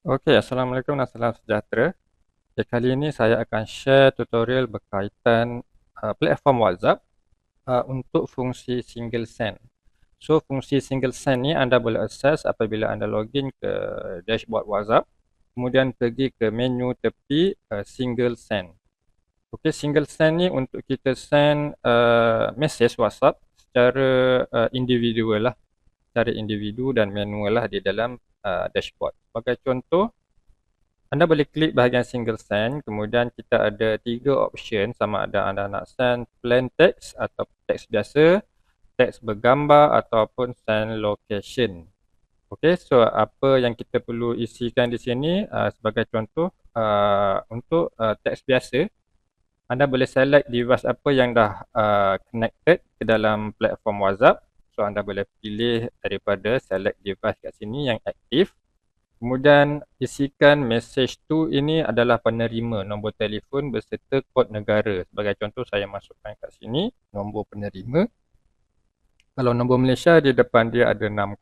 Okey, Assalamualaikum dan salam sejahtera. Kali ini saya akan share tutorial berkaitan platform WhatsApp untuk fungsi single send. So, fungsi single send ni anda boleh akses apabila anda login ke dashboard WhatsApp, kemudian pergi ke menu tepi single send. Okey, single send ni untuk kita send message WhatsApp secara individual lah, secara individu dan manual lah di dalam dashboard. Sebagai contoh, anda boleh klik bahagian single send, kemudian kita ada 3 option sama ada anda nak send plain text atau teks biasa, teks bergambar ataupun send location. Okey, so apa yang kita perlu isikan di sini sebagai contoh untuk teks biasa, anda boleh select device apa yang dah connected ke dalam platform WhatsApp. So anda boleh pilih daripada select device kat sini yang aktif. Kemudian isikan message tu ini adalah penerima nombor telefon berserta kod negara. Sebagai contoh saya masukkan kat sini nombor penerima. Kalau nombor Malaysia di depan dia ada 60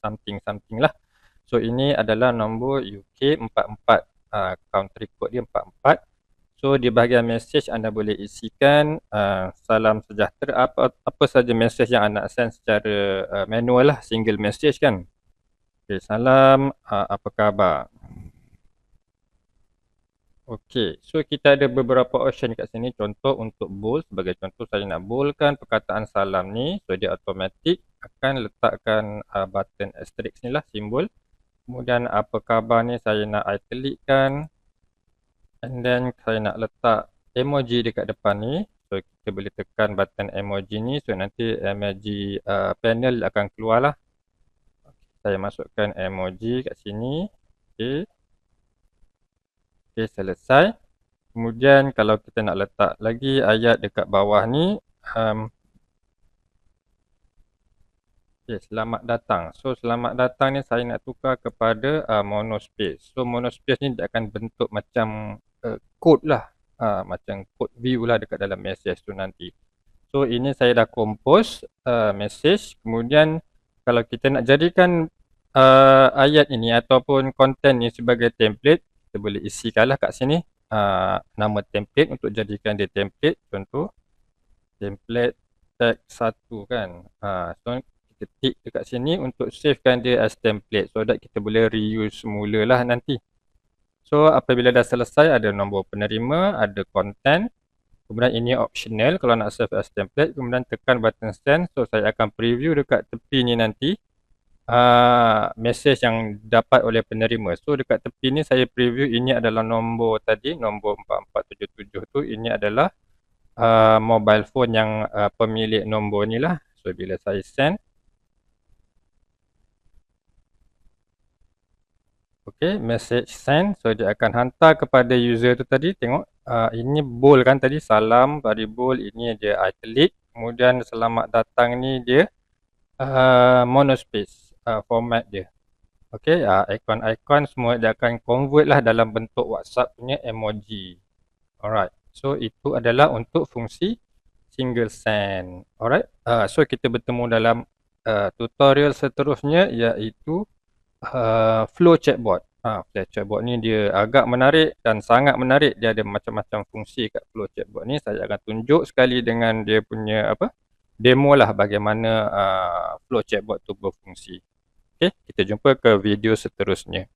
something lah. So ini adalah nombor UK 44, country code dia 44. So di bahagian message anda boleh isikan salam sejahtera, apa saja message yang anda send secara manual lah, single message kan. Okay, salam, apa khabar? Okey, so kita ada beberapa option kat sini. Contoh untuk bold, sebagai contoh saya nak boldkan perkataan salam ni. So dia automatik akan letakkan button asterisk ni lah, simbol. Kemudian apa khabar ni saya nak italickan. And then saya nak letak emoji dekat depan ni. So kita boleh tekan button emoji ni. So nanti emoji panel akan keluar lah. Saya masukkan emoji kat sini. Okey. Okey, selesai. Kemudian kalau kita nak letak lagi ayat dekat bawah ni. Okay, selamat datang. So selamat datang ni saya nak tukar kepada monospace. So monospace ni dia akan bentuk macam kod lah. Macam kod view lah dekat dalam message tu nanti. So ini saya dah compose message. Kemudian kalau kita nak jadikan ayat ini ataupun konten ni sebagai template, kita boleh isikanlah kat sini nama template untuk jadikan dia template. Contoh template tag 1 kan. So kita tick dekat sini untuk savekan dia as template so that kita boleh reuse semula lah nanti. So apabila dah selesai, ada nombor penerima, ada content. Kemudian ini optional kalau nak save as template. Kemudian tekan button send. So saya akan preview dekat tepi ni nanti message yang dapat oleh penerima. So dekat tepi ni saya preview, ini adalah nombor tadi, nombor 4477 tu. Ini adalah mobile phone yang pemilik nombor ni lah. So bila saya send, okey, message send. So dia akan hantar kepada user tu tadi. Tengok ini bold kan tadi, salam tadi bold, ini dia italic. Kemudian selamat datang ni dia monospace format dia. Okey, ikon-ikon semua dia akan convert lah dalam bentuk WhatsApp punya emoji. Alright, so itu adalah untuk fungsi single send. Alright, so kita bertemu dalam tutorial seterusnya, iaitu flow chatbot. Flow chatbot ni dia agak menarik dan sangat menarik. Dia ada macam-macam fungsi kat flow chatbot ni. Saya akan tunjuk sekali dengan dia punya demo lah bagaimana flow chatbot tu berfungsi. Okay, kita jumpa ke video seterusnya.